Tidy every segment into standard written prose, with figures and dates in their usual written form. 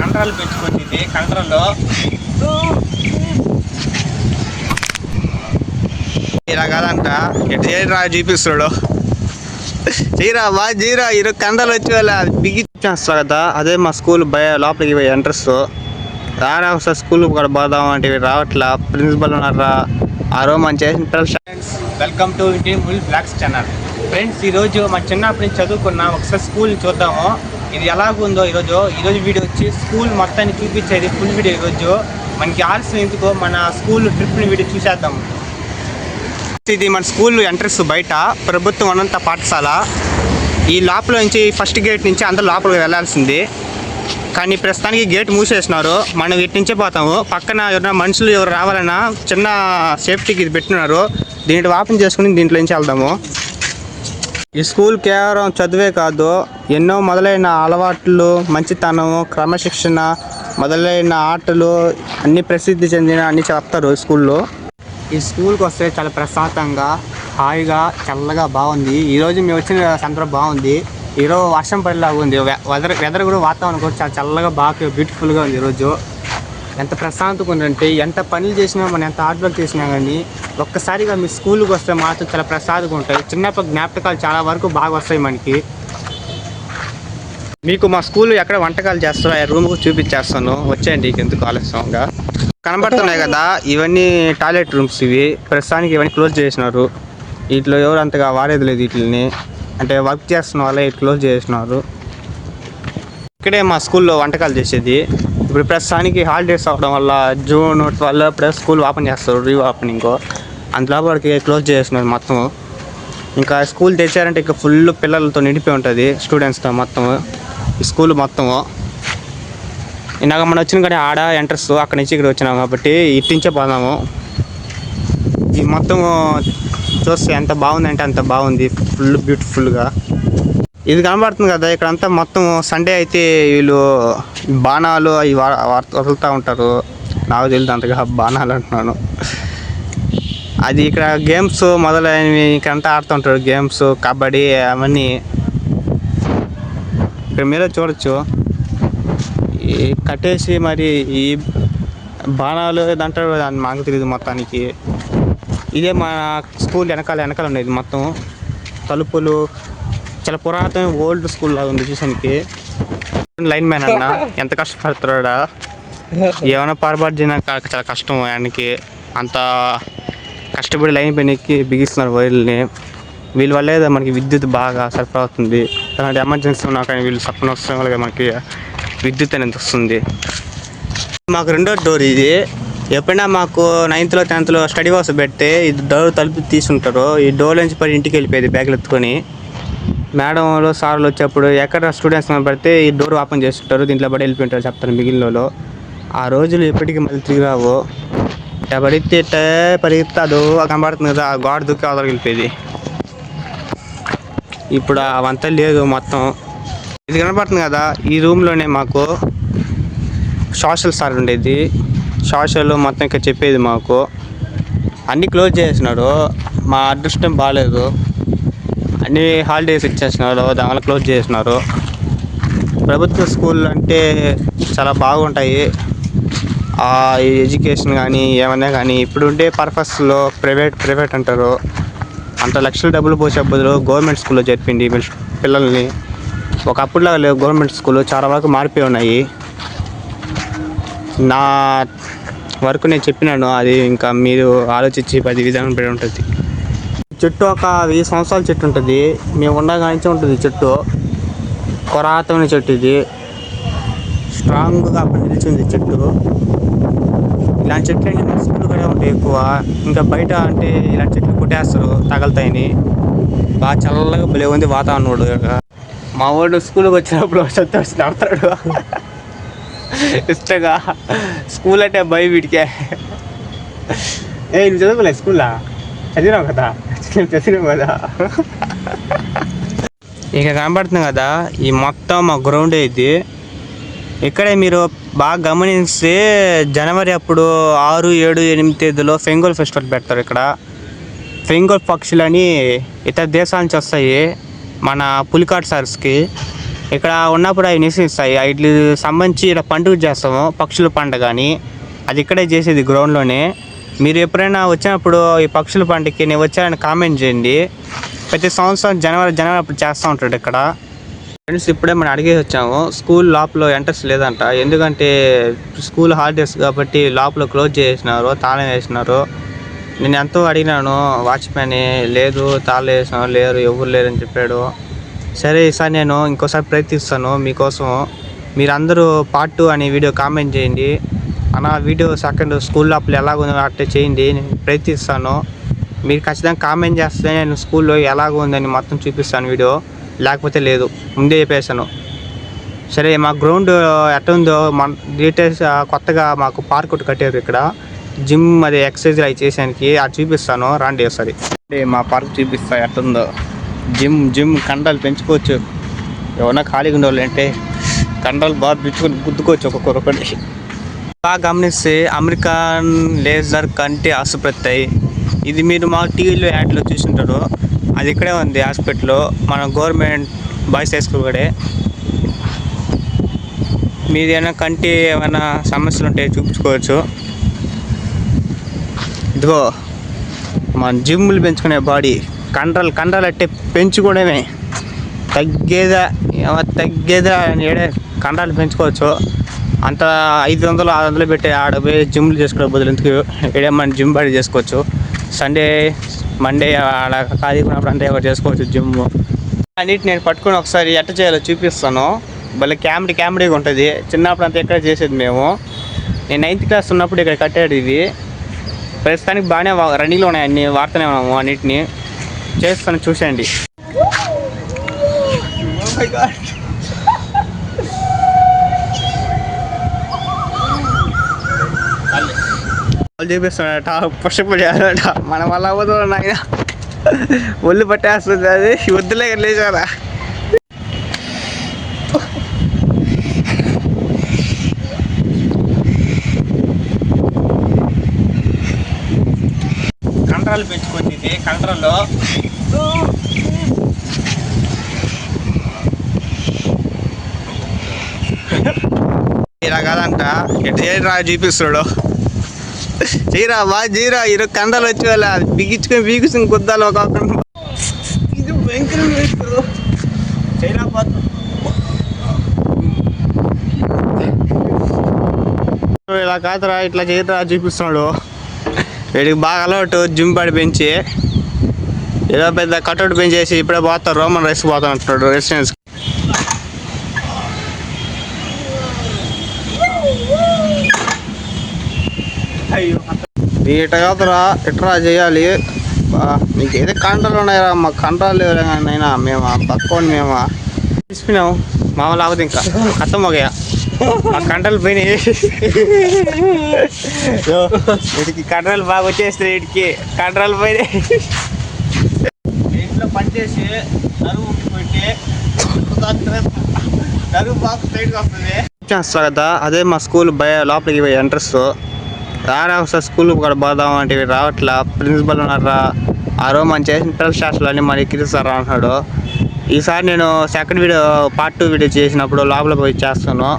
కండరాలు పెంచుకుంటుంది. కండరాల్లో ఇలా కాదంట ఎటు చేయరా చూపిస్తాడు. చేయరా బాగా చేయరా ఈరోజు కండలు వచ్చి వాళ్ళ బిగిచ్చేస్తారు కదా. అదే మా స్కూల్ లోపలికి పోయి ఎంట్రెస్ రారా ఒకసారి స్కూల్ కూడా పోదాం అంటే రావట్లా. ప్రిన్సిపల్ ఉన్నారా ఆ రోజు మనం చేసిన ఫ్రెండ్స్. వెల్కమ్ టు ఇంటి ఫుల్ బ్లాగ్స్ ఛానల్. ఫ్రెండ్స్ ఈరోజు మా చిన్నప్పటి నుంచి చదువుకున్నాం. ఒకసారి స్కూల్ని చూద్దాము ఇది ఎలాగుందో. ఈరోజు వీడియో వచ్చి స్కూల్ మొత్తాన్ని చూపించేది ఫుల్ వీడియో. ఈరోజు మనకి ఆలస్యం ఎందుకో మన స్కూల్ ట్రిప్ని వీడియో చూసేద్దాము. ఇది మన స్కూల్ ఎంట్రెన్స్ బయట ప్రభుత్వం అనంత పాఠశాల. ఈ లోపల నుంచి ఫస్ట్ గేట్ నుంచి అందరూ లోపలికి వెళ్ళాల్సింది. కానీ ప్రస్తుతానికి గేట్ మూసేసినారు. మనం ఇటు నుంచే పోతాము. పక్కన ఎవరైనా మనుషులు ఎవరు రావాలన్నా చిన్న సేఫ్టీకి ఇది పెట్టినారు. దీంట్లో ఓపెన్ చేసుకుని దీంట్లో నుంచి వెళ్దాము. ఈ స్కూల్ కేవలం చదువే కాదు, ఎన్నో మొదలైన అలవాట్లు, మంచితనం, క్రమశిక్షణ మొదలైన ఆటలు అన్నీ ప్రసిద్ధి చెందిన అన్నీ చెప్తారు స్కూల్లో. ఈ స్కూల్కి వస్తే చాలా ప్రశాంతంగా, హాయిగా, చల్లగా బాగుంది. ఈరోజు మేము వచ్చిన సందర్భం బాగుంది. ఈరోజు వర్షం పడేలాగా ఉంది. వెదర్ కూడా వాతావరణం కూడా చాలా చల్లగా బాగా బ్యూటిఫుల్గా ఉంది. ఈరోజు ఎంత ప్రశాంతంగా ఉందంటే ఎంత పనులు చేసినా మనం ఎంత హార్డ్ వర్క్ చేసినా కానీ ఒక్కసారిగా మీ స్కూల్కి వస్తే మాత్రం చాలా ప్రశాంతంగా ఉంటాయి. చిన్నప్పటి జ్ఞాపకాలు చాలా వరకు బాగా వస్తాయి మనకి. మీకు మా స్కూల్ ఎక్కడ వంటకాలు చేస్తారో ఆ రూమ్ చూపించేస్తాను. వచ్చేయండి ఎందుకు ఆలస్యంగా. కనబడుతున్నాయి కదా ఇవన్నీ టాయిలెట్ రూమ్స్. ఇవి ప్రస్తుతానికి ఇవన్నీ క్లోజ్ చేసినారు. వీటిలో ఎవరు అంతగా వాడేది లేదు. వీటిని అంటే వర్క్ చేస్తున్న వాళ్ళే క్లోజ్ చేసినారు. ఇక్కడే మా స్కూల్లో వంటకాలు చేసేది. ఇప్పుడు ప్రస్తుతానికి హాలిడేస్ అవ్వడం వల్ల June 12 అప్పుడే స్కూల్ ఓపెన్ చేస్తారు, రీఓపెనింగ్. అందులో వాడికి క్లోజ్ చేసినారు మొత్తం. ఇంకా స్కూల్ తెచ్చారంటే ఇంకా ఫుల్ పిల్లలతో నిండిపోయి ఉంటుంది, స్టూడెంట్స్తో మొత్తం ఈ స్కూల్ మొత్తము. ఇందాక మనం వచ్చిన కానీ ఆడ ఎంట్రన్స్ అక్కడి నుంచి ఇక్కడ వచ్చినాము కాబట్టి ఇట్టించే పోదాము. ఈ మొత్తం చూస్తే ఎంత బాగుందంటే అంత బాగుంది, ఫుల్ బ్యూటిఫుల్గా. ఇది కనబడుతుంది కదా ఇక్కడంతా మొత్తం సండే అయితే వీళ్ళు బాణాలు అవి వదులుతూ ఉంటారు. నాకు తెలియదు అంతగా బాణాలు అంటున్నాను. అది ఇక్కడ గేమ్స్ మొదలైనవి ఇక్కడంతా ఆడుతుంటారు. గేమ్స్, కబడ్డీ అవన్నీ ఇక్కడ మీరే చూడొచ్చు. ఈ కట్టేసి మరి ఈ బాణాలు ఏదంటారు అని మాకు తెలియదు మొత్తానికి. ఇదే మన స్కూల్ వెనకాల ఉండేది మొత్తం. తలుపులు చాలా పురాతన ఓల్డ్ స్కూల్ లాగా ఉంది చూసానికి. లైన్ మ్యాన్ అన్న ఎంత కష్టపడుతున్నాడా. ఏమైనా పొరపాటు చేసినా చాలా కష్టం ఆయనకి. అంత కష్టపడి లైన్ పైన ఎక్కి బిగిస్తున్నారు వైర్లని. వీళ్ళ వల్లే మనకి విద్యుత్ బాగా సరఫరా అవుతుంది. అలాంటి ఎమర్జెన్సీ ఉన్నా కానీ వీళ్ళు సపన వస్తాం వల్ల మనకి విద్యుత్ అనేది వస్తుంది. మాకు రెండో డోర్ ఇది. ఎప్పుడైనా మాకు 9th, 10th స్టడీ వర్స్ పెడితే ఇది డోర్ తలుపు తీసుకుంటారు. ఈ డోర్ నుంచి పడి ఇంటికి వెళ్ళిపోయేది బ్యాగులు ఎత్తుకొని. మేడంలు సార్లు వచ్చేప్పుడు ఎక్కడ స్టూడెంట్స్ పెడితే ఈ డోర్ ఓపెన్ చేస్తుంటారు, దీంట్లో పడి వెళ్ళిపోయింటారు చెప్తారు మిగిలినలో. ఆ రోజులు ఎప్పటికీ మళ్ళీ తిరిగి రావు. పడితే పరిగెత్తాదు కనబడుతుంది కదా, ఆ గోడ దుక్కి అవతలకి వెళ్ళిపోయేది. ఇప్పుడు అవంతా లేదు మొత్తం. ఇది కనబడుతుంది కదా ఈ రూమ్లోనే మాకు సోషల్ సార్ ఉండేది. సోషల్ మొత్తం ఇక్కడ చెప్పేది మాకు. అన్నీ క్లోజ్ చేసినారు. మా అదృష్టం బాగాలేదు, అన్నీ హాలిడేస్ ఇచ్చేసినారు, దానివల్ల క్లోజ్ చేసినారు. ప్రభుత్వ స్కూల్ అంటే చాలా బాగుంటాయి. ఈ ఎడ్యుకేషన్ కానీ ఏమన్నా కానీ ఇప్పుడు ఉండే పర్పస్లో ప్రైవేట్ అంటారు. అంత లక్షల డబ్బులు పోసే బదులు గవర్నమెంట్ స్కూల్లో చేర్పిండి పిల్లల్ని. ఒకప్పుడులాగా లేవు గవర్నమెంట్ స్కూల్, చాలా వరకు మారిపోయి ఉన్నాయి. నా వరకు నేను చెప్పినాను, అది ఇంకా మీరు ఆలోచించి 10 విధానం పడి ఉంటుంది. చెట్టు ఒక 1000 సంవత్సరాల చెట్టు ఉంటుంది. మేము ఉండగానే ఉంటుంది చెట్టు. పురాతన చెట్టు ఇది. స్ట్రాంగ్గా అప్పుడు నిలిచింది చెట్టు. ఇలాంటి చెట్లు అంటే మన స్కూల్ కూడా ఉంటాయి ఎక్కువ. ఇంకా బయట అంటే ఇలాంటి చెట్లు కొట్టేస్తారు తగలుతాయని. బాగా చల్లగా భలే ఉంది వాతావరణం. మా వాడు స్కూల్కి వచ్చినప్పుడు చెత్త వచ్చి నడతాడు ఇష్టంగా. స్కూల్ అంటే భయం వీడికే. నువ్వు చదువుకోలేదు స్కూల్లో? చదివినావు కదా. ఇక కనబడుతుంది కదా ఈ మొత్తం మా గ్రౌండ్ ఇది. ఇక్కడే మీరు బాగా గమనిస్తే జనవరి అప్పుడు 6, 7, 8 తేదీలో ఫెంగోల్ ఫెస్టివల్ పెడతారు. ఇక్కడ ఫెంగోల్ పక్షులని ఇతర దేశాల నుంచి వస్తాయి మన పులికాట్ సార్స్కి. ఇక్కడ ఉన్నప్పుడు అవి నివసిస్తాయి. వీటికి సంబంధించి ఇలా పండుగ చేస్తాము, పక్షుల పండుగ అని. అది ఇక్కడే చేసేది గ్రౌండ్లోనే. మీరు ఎప్పుడైనా వచ్చినప్పుడు ఈ పక్షుల పండుగకి నేను వచ్చానని కామెంట్ చేయండి. ప్రతి సంవత్సరం జనవరి అప్పుడు చేస్తూ ఉంటాడు ఇక్కడ. ఫ్రెండ్స్ ఇప్పుడే మనం అడిగేసి వచ్చాము, స్కూల్ లోపల ఎంట్రన్స్ లేదంట. ఎందుకంటే స్కూల్ హాలిడేస్ కాబట్టి లోపల క్లోజ్ చేసినారు, తాళం వేసినారు. నేను ఎంతో అడిగినాను వాచ్మెన్, లేదు తాళం వేసినారు, లేరు, ఎవరు లేరని చెప్పాడు. సరే ఈసారి నేను ఇంకోసారి ప్రయత్నిస్తాను మీకోసం. మీరందరూ పార్ట్ 2 అనే వీడియో కామెంట్ చేయండి. అన్న వీడియో సెకండ్ స్కూల్ లోపల ఎలాగుందో అట్టే చేయండి, నేను ప్రయత్నిస్తాను. మీరు ఖచ్చితంగా కామెంట్ చేస్తే నేను స్కూల్లో ఎలాగుందని మొత్తం చూపిస్తాను వీడియో, లేకపోతే లేదు, ముందే చెప్పేసాను. సరే మా గ్రౌండ్ ఎట్టుందో మన డీటెయిల్స్ కొత్తగా మాకు పార్క్ ఒకటి కట్టారు ఇక్కడ, జిమ్ అది ఎక్సర్సైజ్ అవి చేసానికి, అది చూపిస్తాను రండి ఒకసారి. మా పార్క్ చూపిస్తా ఎట్టుందో. జిమ్ కండలు పెంచుకోవచ్చు. ఎవరన్నా ఖాళీగా ఉండేవాళ్ళు అంటే కండలు బాగా పెంచుకొని గుద్దుకోవచ్చు ఒక్కొక్కటి. బాగా గమనిస్తే అమెరికన్ లేజర్ కంటి ఆసుపత్రి, ఇది మీరు మా టీవీలో యాడ్లో చూసుంటారు. అది ఇక్కడే ఉంది హాస్పిటల్, మన గవర్నమెంట్ బాయ్స్ హై స్కూల్ కూడా. మీది ఏమైనా కంటి ఏమైనా సమస్యలు ఉంటే చూపించుకోవచ్చు. ఇదిగో మన జిమ్లు పెంచుకునే బాడీ, కండలు అట్టే పెంచుకోవడమే, తగ్గేదా ఏడే కండలు పెంచుకోవచ్చు. అంత 500-600 పెట్టి ఆడపోయి జిమ్లు చేసుకునే బదులు ఎందుకు ఏడే మన జిమ్ బాడీ చేసుకోవచ్చు. సండే మండే అలా ఖాళీ ఉన్నప్పుడు అంతా ఎవరు చేసుకోవచ్చు జిమ్. అన్నిటి నేను పట్టుకొని ఒకసారి ఎట్ట చేయాలో చూపిస్తాను. భలే కామెడీగా ఉంటుంది. చిన్నప్పుడు అంతా ఎక్కడ చేసేది మేము. నేను 9th క్లాస్ ఉన్నప్పుడు ఇక్కడ కట్టాడు ఇది. ప్రస్తుతానికి బాగానే రన్నింగ్లో ఉన్నాయి, అన్ని వాడుతూనే ఉన్నాము. అన్నిటిని చేస్తాను చూసేయండి. చూపిస్తున్నాడట, పుషప్ చేయాలట. మన వల్ల అవ్వదు నాయన, ఒళ్ళు పట్టేస్తుంది. అది వద్దులే లేచారా. కండరాలు పెంచుకుంది కండరాల్లో. ఇలా కాదంట, ఎటు చేయరా చూపిస్తాడు. చేయరా బాగా చేయరా, ఈరోజు కండలు వచ్చి వాళ్ళ బిగించుకొని కుద్దాలు ఒక ఇది భయంకరంగా చేయరా. ఇలా కాదురా, ఇట్లా చేయరా చూపిస్తున్నాడు. వీడికి బాగా అలవాటు జిమ్ బాడీ పెంచి, ఏదో పెద్ద కట్అవుట్ పెంచేసి ఇప్పుడే పోతాడు, రోమన్ రైస్ పోతా అంటున్నాడు రెసిడెన్స్. అయ్యో ఇట కాదురా, ఇట్రా చేయాలి. మీకు ఏదో కండలు ఉన్నాయా, మాకు కండలు లేవునైనా మేము పక్కోని మేము తీసుకున్నాము. మామూలు అవ్వదు ఇంకా ఖతం ఒక మా కండలు పోయినాయి. వీటికి కండలు బాగా వచ్చేస్తాయి, వీటికి కండలు పోయినాయి. ఇంట్లో పనిచేసి నరువు ఉట్టిపోయింటే నరువు బాగా స్ట్రైట్గా వస్తుంది. చేస్తారు కదా, అదే మా స్కూల్ లోపలికి పోయి ఎంట్రన్స్. రారా ఒకసారి స్కూల్ కూడా పోదాం అంటే రావట్లా. ప్రిన్సిపల్ ఉన్నారా, ఆ రోజు మనం చేసిన పిల్లల స్టాఫ్లు అన్నీ మరి ఎక్కిరిస్తారా అంటున్నాడు. ఈసారి నేను సెకండ్ వీడియో పార్ట్ 2 వీడియో చేసినప్పుడు లోపల పోయి చేస్తాను.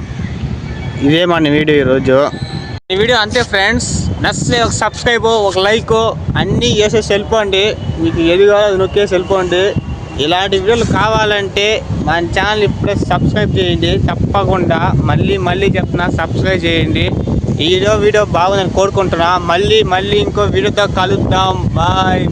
ఇదే మన వీడియో ఈరోజు. ఈ వీడియో అంతే ఫ్రెండ్స్. నచ్చితే ఒక సబ్స్క్రైబ్, ఒక లైక్ అన్నీ వేసేసి వెళ్ళిపోండి. మీకు ఏది కావాలో అది నొక్కేసి వెళ్ళిపోండి. ఇలాంటి వీడియోలు కావాలంటే మన ఛానల్ ఇప్పుడే సబ్స్క్రైబ్ చేయండి తప్పకుండా. మళ్ళీ చెప్తున్నా, సబ్స్క్రైబ్ చేయండి. ఈ వీడియో బాగుందని కోరుకుంటున్నా. మళ్ళీ ఇంకో వీడియోతో కలుద్దాం. బాయ్.